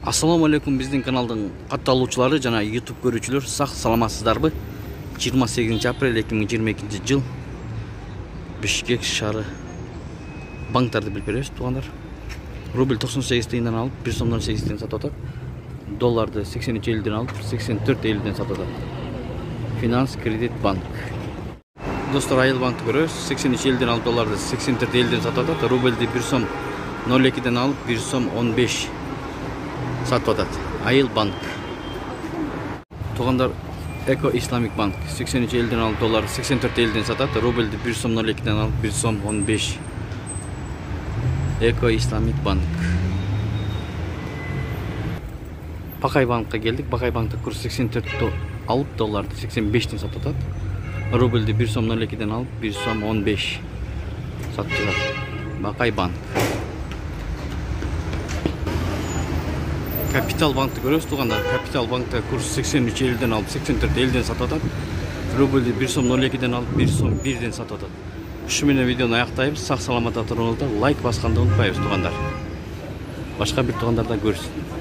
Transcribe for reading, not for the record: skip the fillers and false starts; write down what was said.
Assalamu алейкум, биздин каналдын катталуучулары жана YouTube көрүүчүлөр, сак саламатсыздарбы? 28 апрель 2022 жыл Бишкек шаары банктарды билип беребиз, туугандар. Рубль 98 тыйындан алып, 1 сомдон 8 тыйын сатып атат. Долларды 83 элден алып, 84 элден сатып атат. Финанс Кредит Банк. Достор, Айыл банкты көрөбүз. 83 элден алып, долларды 84 элден сатып атат. Рубльди 1 сом 02ден алып, 1 сом 15 сатып атат. Айыл банк. Туугандар, Эко Исламик банк 83 элден алып, долларды 84 элден сатат. Рубльди 1 сом 02ден алып, 1 сом 15. Эко Исламик банк. Бакай банкка келдик. Бакай банкта курс 84 алып, долларды 85ден сатып атат. Рубльди 1 сом 02ден алып, 1 сом 15 сатып атат. Бакай банк. Капитал банкты көрөбүз, туугандар. Капитал банкта курс 83 элден алып, 84 элден сатып атат. Рубльди 1 сом 02ден алып, 1 сом 1ден сатып атат. Ушу менен видеону аяктайбыз. Сак саламатта туруңуздар, лайк басканды унутпайбыз, туугандар. Башка бир туугандар да көрсүн.